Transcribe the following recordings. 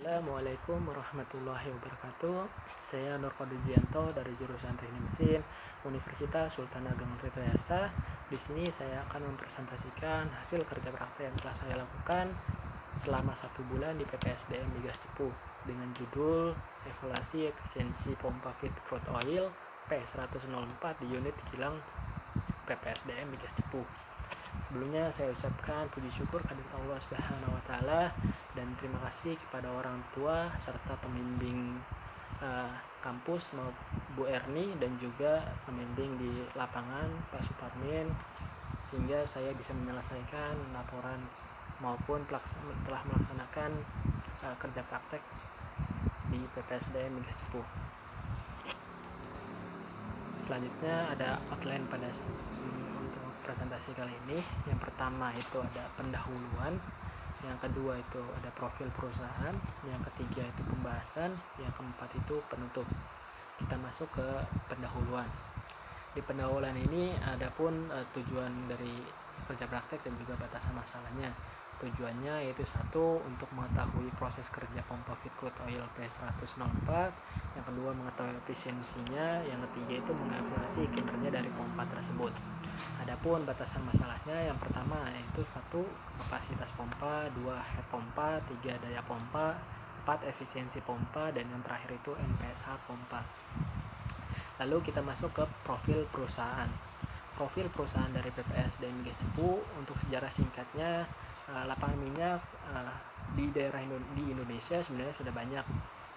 Assalamualaikum warahmatullahi wabarakatuh. Saya Nur Kodujianto dari jurusan Teknik Mesin Universitas Sultan Ageng Tirtayasa. Di sini saya akan mempresentasikan hasil kerja praktek yang telah saya lakukan selama 1 bulan di PPSDM Migas Cepu dengan judul Evaluasi Efisiensi Pompa Feed Crude Oil P104 di unit kilang PPSDM Migas Cepu. Sebelumnya saya ucapkan puji syukur kehadirat Allah Subhanahu wa taala dan terima kasih kepada orang tua serta pembimbing kampus Bu Erni dan juga pembimbing di lapangan Pak Suparmin, sehingga saya bisa menyelesaikan laporan maupun telah melaksanakan kerja praktek di PPSDM Migas Cepu. Selanjutnya ada outline pada untuk presentasi kali ini. Yang pertama itu ada pendahuluan, yang kedua itu ada profil perusahaan, yang ketiga itu pembahasan, yang keempat itu penutup. Kita masuk ke pendahuluan. Di pendahuluan ini ada pun tujuan dari kerja praktek dan juga batasan masalahnya. Tujuannya yaitu satu, untuk mengetahui proses kerja pompa feed crude oil P104, yang kedua mengetahui efisiensinya, yang ketiga itu mengevaluasi kinerja dari pompa tersebut. Adapun batasan masalahnya, yang pertama yaitu 1. Kapasitas pompa, 2. Head pompa, 3. Daya pompa, 4. Efisiensi pompa, dan yang terakhir itu NPSH pompa. Lalu kita masuk ke profil perusahaan. Profil perusahaan dari PPSDM Migas Cepu, untuk sejarah singkatnya, lapangan minyak di daerah di Indonesia sebenarnya sudah banyak,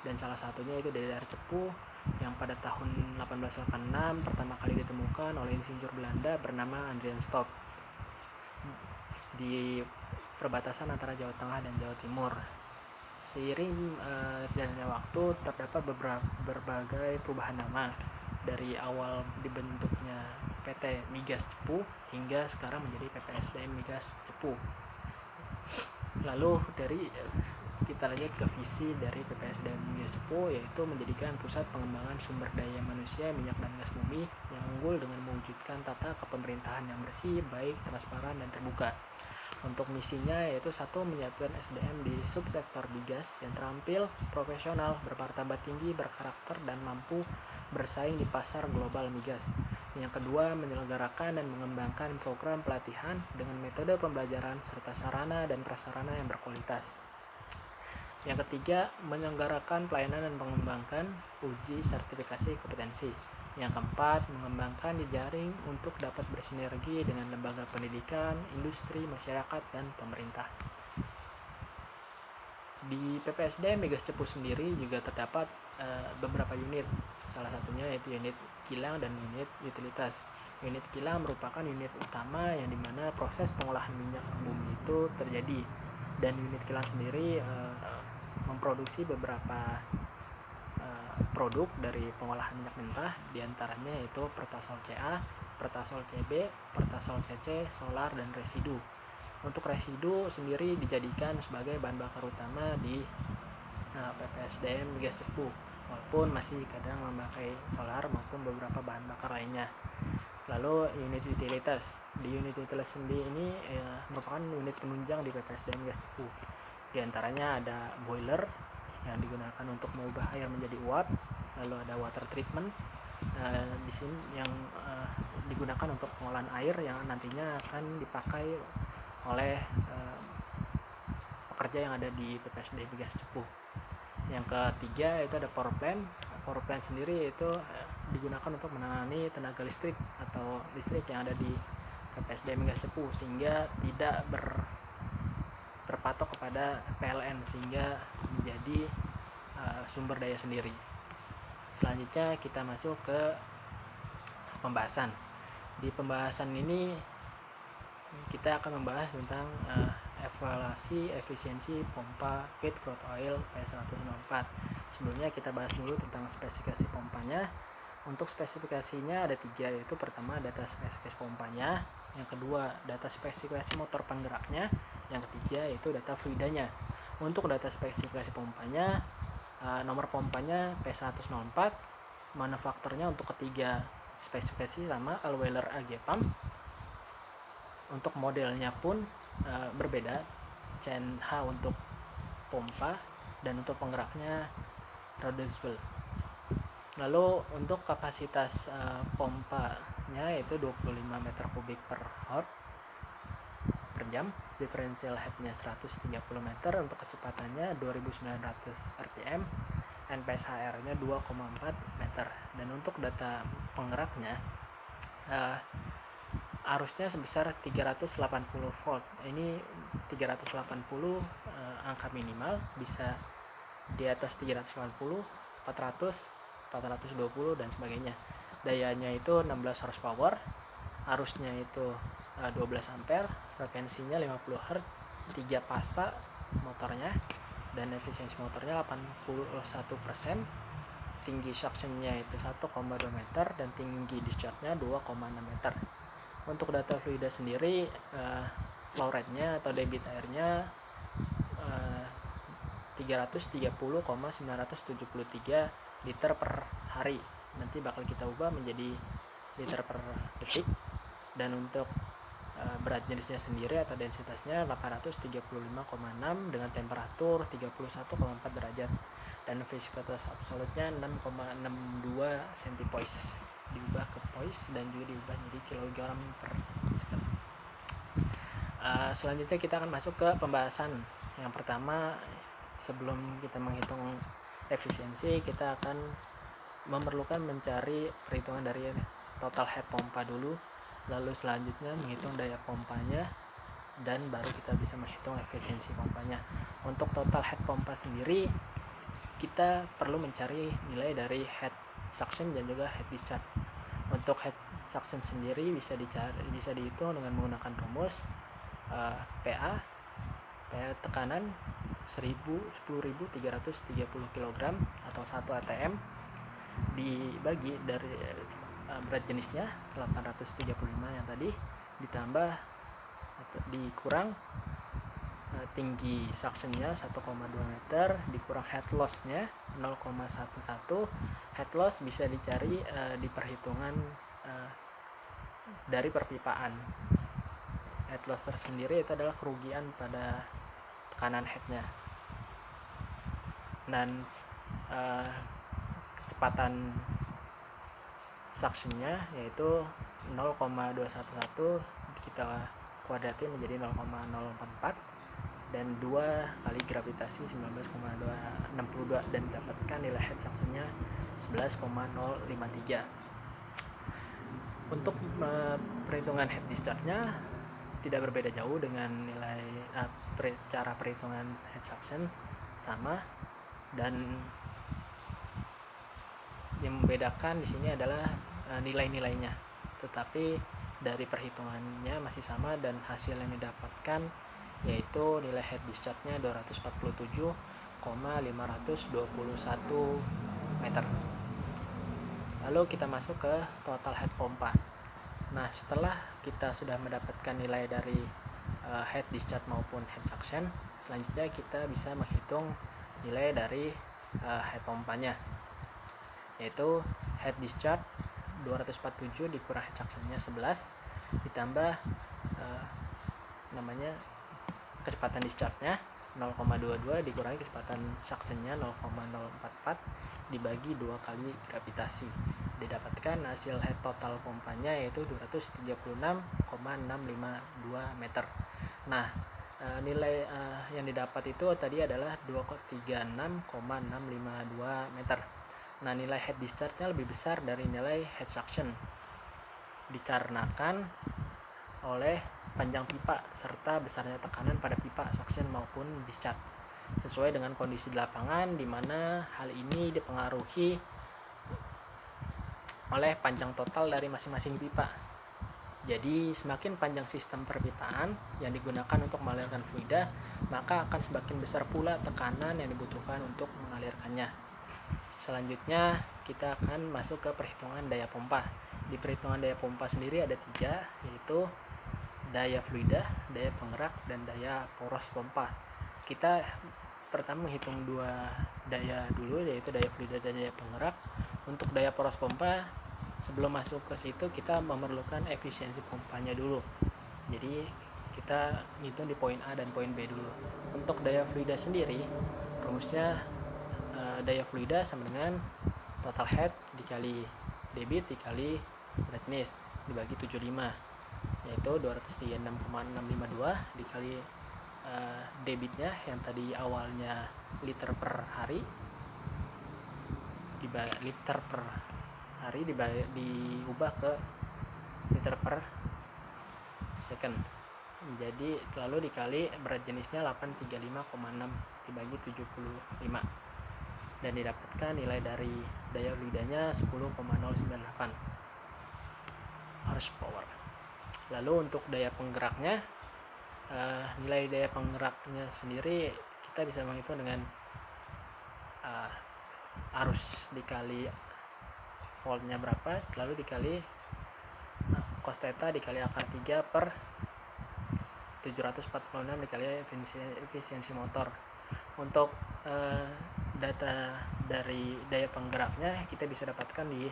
dan salah satunya itu dari daerah Cepu yang pada tahun 1886 pertama kali ditemukan oleh insinyur Belanda bernama Adrian Stop di perbatasan antara Jawa Tengah dan Jawa Timur. Seiring jalannya waktu, terdapat berbagai perubahan nama dari awal dibentuknya PT Migas Cepu hingga sekarang menjadi PPSDM Migas Cepu. Lalu kita lanjut ke visi dari PPSDM Migas Cepu, yaitu menjadikan pusat pengembangan sumber daya manusia minyak dan gas bumi yang unggul dengan mewujudkan tata kepemerintahan yang bersih, baik, transparan, dan terbuka. Untuk misinya yaitu 1. Menyiapkan SDM di subsektor migas yang terampil, profesional, bermartabat tinggi, berkarakter, dan mampu bersaing di pasar global migas. Yang kedua, menyelenggarakan dan mengembangkan program pelatihan dengan metode pembelajaran serta sarana dan prasarana yang berkualitas. Yang ketiga, menyelenggarakan pelayanan dan mengembangkan uji sertifikasi kompetensi. Yang keempat, mengembangkan jejaring untuk dapat bersinergi dengan lembaga pendidikan, industri, masyarakat, dan pemerintah. Di PPSDM Migas Cepu sendiri juga terdapat beberapa unit. Salah satunya yaitu unit kilang dan unit utilitas. Unit kilang merupakan unit utama yang dimana proses pengolahan minyak bumi itu terjadi, dan unit kilang sendiri memproduksi beberapa produk dari pengolahan minyak mentah, diantaranya yaitu pertasol CA, pertasol CB, pertasol CC, solar, dan residu. Untuk residu sendiri dijadikan sebagai bahan bakar utama di PPSDM Migas Cepu, walaupun masih kadang memakai solar maupun beberapa bahan bakar lainnya. Lalu unit utilitas. Di unit utilitas sendiri ini merupakan unit penunjang di PPSDM Migas Cepu. Di antaranya ada boiler yang digunakan untuk mengubah air menjadi uap, lalu ada water treatment di sini yang digunakan untuk pengolahan air yang nantinya akan dipakai oleh pekerja yang ada di PPSDM Migas Cepu. Yang ketiga itu ada power plant. Power plant sendiri itu digunakan untuk menangani tenaga listrik atau listrik yang ada di PPSDM Migas Cepu, sehingga tidak berpatok kepada PLN, sehingga menjadi sumber daya sendiri. Selanjutnya kita masuk ke pembahasan. Di pembahasan ini kita akan membahas tentang evaluasi efisiensi pompa feed crude oil P104. Sebelumnya kita bahas dulu tentang spesifikasi pompanya. Untuk spesifikasinya ada 3, yaitu pertama data spesifikasi pompanya, yang kedua data spesifikasi motor penggeraknya, yang ketiga yaitu data fluidanya. Untuk data spesifikasi pompanya, nomor pompanya P104, manufakturnya untuk ketiga spesifikasi sama, Allweller AG Pump. Untuk modelnya pun berbeda, CNH untuk pompa dan untuk penggeraknya reducible. Lalu untuk kapasitas pompanya itu 25 meter kubik per hour per jam, differential headnya 130 meter, untuk kecepatannya 2900 rpm, NPSHR-nya 2,4 meter. Dan untuk data penggeraknya arusnya sebesar 380 volt. Ini 380 angka minimal, bisa di atas 380, 400, 420 dan sebagainya. Dayanya itu 16 horsepower, arusnya itu 12 ampere, frekuensinya 50 Hz, 3 pasa motornya, dan efisiensi motornya 81%. Tinggi suctionnya itu 1,2 meter dan tinggi discharge-nya 2,6 meter. Untuk data fluida sendiri, flow rate-nya atau debit airnya 330,973 liter per hari. Nanti bakal kita ubah menjadi liter per detik. Dan untuk berat jenisnya sendiri atau densitasnya 835,6 dengan temperatur 31,4 derajat, dan viscositas absolutnya 6,62 centipoise, diubah ke poise dan juga diubah jadi kilogram per second. Selanjutnya kita akan masuk ke pembahasan. Yang pertama, sebelum kita menghitung efisiensi, kita akan memerlukan mencari perhitungan dari total head pompa dulu, lalu selanjutnya menghitung daya pompanya, dan baru kita bisa menghitung efisiensi pompanya. Untuk total head pompa sendiri, kita perlu mencari nilai dari head suction dan juga head discharge. Untuk head suction sendiri bisa dihitung dengan menggunakan rumus PA tekanan 10.330 kg atau 1 atm dibagi dari berat jenisnya 835 yang tadi, ditambah atau dikurang tinggi suctionnya 1,2 meter, dikurang head loss-nya 0,11. Head loss bisa dicari di perhitungan dari perpipaan. Head loss tersendiri itu adalah kerugian pada tekanan headnya. Dan kecepatan suctionnya yaitu 0,211, kita kuadratin menjadi 0,044, dan 2 kali gravitasi 19,262, dan dapatkan nilai head suctionnya 11,053. Untuk perhitungan head discharge-nya tidak berbeda jauh dengan nilai cara perhitungan head suction, sama, dan yang membedakan di sini adalah nilai-nilainya, tetapi dari perhitungannya masih sama, dan hasil yang didapatkan yaitu nilai head discharge-nya 247,521 meter. Lalu kita masuk ke total head pompa. Nah, setelah kita sudah mendapatkan nilai dari head discharge maupun head suction, selanjutnya kita bisa menghitung nilai dari head pompanya, yaitu head discharge 247 dikurang head suctionnya 11, ditambah kecepatan discharge-nya 0,22 dikurangi kecepatan suctionnya 0,044 dibagi 2 kali gravitasi, didapatkan hasil head total pompanya yaitu 236,652 meter. Nah, nilai yang didapat itu tadi adalah 236,652 meter. Nah, nilai head discharge-nya lebih besar dari nilai head suction dikarenakan oleh panjang pipa serta besarnya tekanan pada pipa suction maupun discharge, sesuai dengan kondisi di lapangan, di mana hal ini dipengaruhi oleh panjang total dari masing-masing pipa. Jadi semakin panjang sistem perpipaan yang digunakan untuk mengalirkan fluida, maka akan semakin besar pula tekanan yang dibutuhkan untuk mengalirkannya. Selanjutnya kita akan masuk ke perhitungan daya pompa. Di perhitungan daya pompa sendiri ada 3, yaitu daya fluida, daya penggerak, dan daya poros pompa. Kita pertama menghitung 2 daya dulu, yaitu daya fluida dan daya penggerak. Untuk daya poros pompa, sebelum masuk ke situ kita memerlukan efisiensi pompanya dulu. Jadi kita ngitung di poin A dan poin B dulu. Untuk daya fluida sendiri, rumusnya daya fluida sama dengan total head dikali debit dikali berat jenis dibagi 75, yaitu 236,652 dikali debitnya yang tadi awalnya liter per hari diubah ke liter per second, jadi lalu dikali berat jenisnya 835,6 dibagi 75 dan didapatkan nilai dari daya fluidanya 10,098 horsepower. Lalu untuk daya penggeraknya, nilai daya penggeraknya sendiri kita bisa menghitung dengan arus dikali voltnya berapa, lalu dikali cos theta dikali akar 3 per 746 dikali efisiensi motor. Untuk data dari daya penggeraknya kita bisa dapatkan di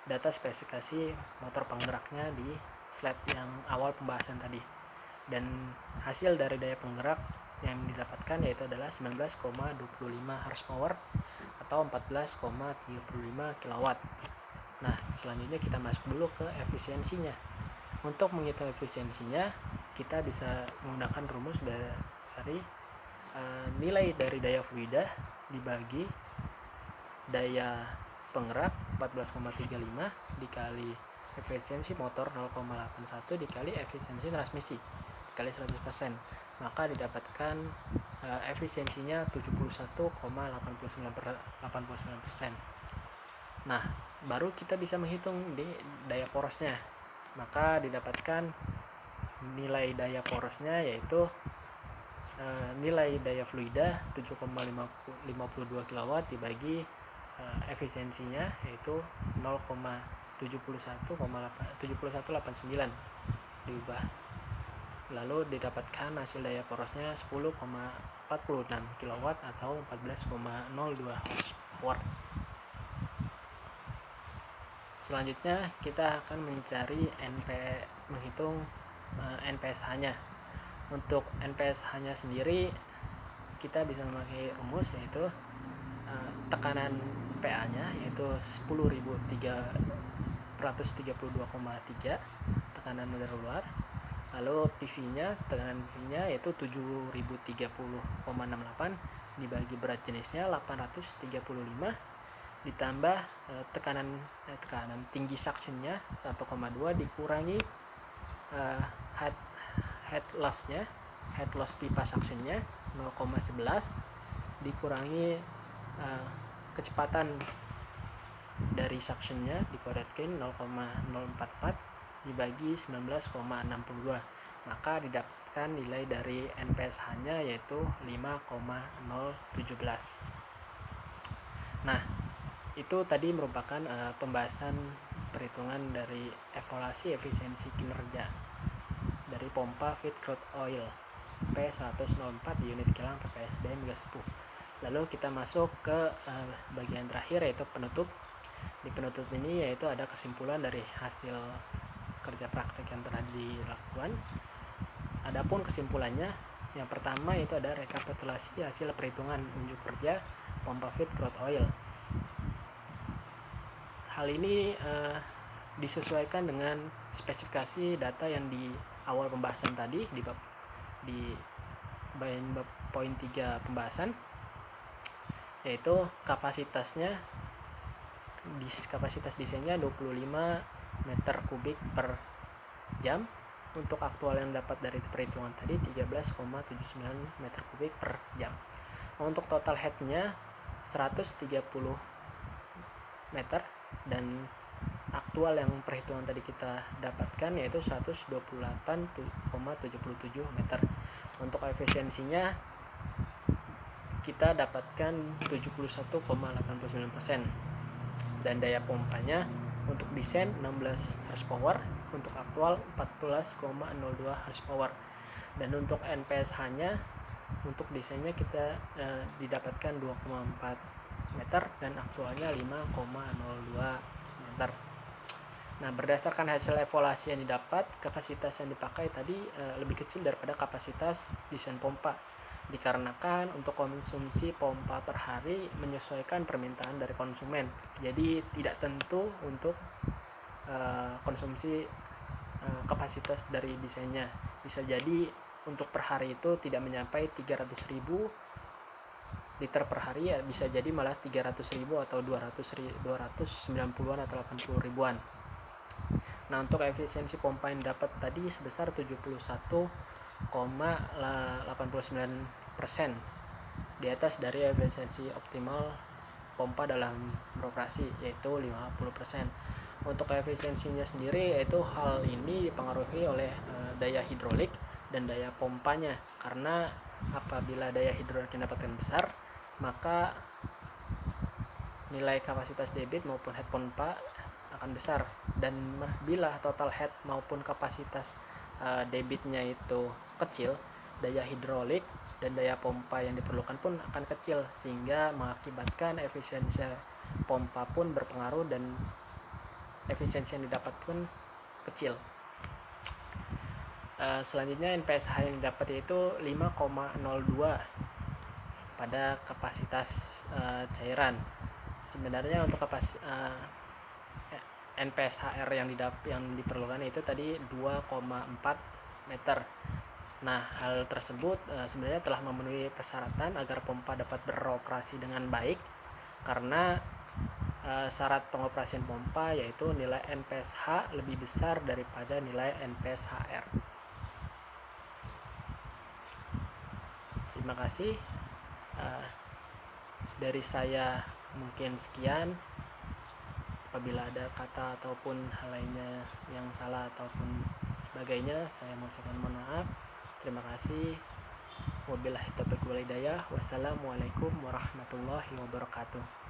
data spesifikasi motor penggeraknya di slide yang awal pembahasan tadi, dan hasil dari daya penggerak yang didapatkan yaitu adalah 19,25 horsepower atau 14,35 kW. Nah, selanjutnya kita masuk dulu ke efisiensinya. Untuk menghitung efisiensinya kita bisa menggunakan rumus dari nilai dari daya fluida dibagi daya penggerak 14,35 dikali efisiensi motor 0,81 dikali efisiensi transmisi dikali 100%, maka didapatkan efisiensinya 71,89%. Nah, baru kita bisa menghitung di daya porosnya, maka didapatkan nilai daya porosnya yaitu nilai daya fluida 7,52 kW dibagi efisiensinya yaitu 0,7189 diubah, lalu didapatkan hasil daya porosnya 10,46 kW atau 14,02 horsepower. Selanjutnya kita akan mencari menghitung NPSH-nya. Untuk NPSH-nya sendiri kita bisa memakai rumus yaitu tekanan PA-nya yaitu 10.332,3 tekanan udara luar, lalu PV-nya tekanan PV-nya yaitu 7.030,68 dibagi berat jenisnya 835 ditambah tekanan tinggi suction-nya 1,2 dikurangi head loss pipa suction-nya 0,11 dikurangi kecepatan dari suction-nya dikuadratkan 0,044 dibagi 19,62, maka didapatkan nilai dari NPSH-nya yaitu 5,017. Nah, itu tadi merupakan pembahasan perhitungan dari evaluasi efisiensi kinerja dari pompa feed crude oil P104 di unit kilang PPSDM Gasepuh. Lalu kita masuk ke bagian terakhir yaitu penutup. Di penutup ini yaitu ada kesimpulan dari hasil kerja praktek yang telah dilakukan. Adapun kesimpulannya, yang pertama itu ada rekapitulasi hasil perhitungan unjuk kerja pompa feed crude oil. Hal ini disesuaikan dengan spesifikasi data yang di awal pembahasan tadi di bab poin 3 pembahasan, yaitu kapasitas desainnya 25 meter kubik per jam. Untuk aktual yang dapat dari perhitungan tadi 13,79 meter kubik per jam. Untuk total headnya 130 meter dan aktual yang perhitungan tadi kita dapatkan yaitu 128,77 meter. Untuk efisiensinya kita dapatkan 71,89% dan daya pompanya untuk desain 16 horsepower, untuk aktual 14,02 horsepower, dan untuk NPSH-nya untuk desainnya kita didapatkan 2,4 meter dan aktualnya 5,02 meter. Nah, berdasarkan hasil evaluasi yang didapat, kapasitas yang dipakai tadi lebih kecil daripada kapasitas desain pompa. dikarenakan untuk konsumsi pompa per hari menyesuaikan permintaan dari konsumen. Jadi tidak tentu untuk konsumsi kapasitas dari desainnya. Bisa jadi untuk per hari itu tidak menyampai 300.000 liter per hari, ya bisa jadi malah 300.000 atau 290-an atau 80 ribuan. Nah, untuk efisiensi pompa yang dapat tadi sebesar 71,89%, di atas dari efisiensi optimal pompa dalam beroperasi, yaitu 50%. Untuk efisiensinya sendiri, yaitu hal ini dipengaruhi oleh daya hidrolik dan daya pompanya, karena apabila daya hidrolik dapatkan besar, maka nilai kapasitas debit maupun head pompa akan besar, dan bila total head maupun kapasitas debitnya itu kecil, daya hidrolik dan daya pompa yang diperlukan pun akan kecil, sehingga mengakibatkan efisiensi pompa pun berpengaruh dan efisiensi yang didapat pun kecil. Selanjutnya NPSH yang didapat yaitu 5,02 pada kapasitas cairan. Sebenarnya untuk NPSHR yang diperlukan itu tadi 2,4 meter. Nah, hal tersebut sebenarnya telah memenuhi persyaratan agar pompa dapat beroperasi dengan baik, karena syarat pengoperasian pompa yaitu nilai NPSH lebih besar daripada nilai NPSHR. Terima kasih. Dari saya mungkin sekian. Apabila ada kata ataupun hal lainnya yang salah ataupun sebagainya, saya mengucapkan mohon maaf. Terima kasih. Wabillahi taufiq wal hidayah. Wassalamualaikum warahmatullahi wabarakatuh.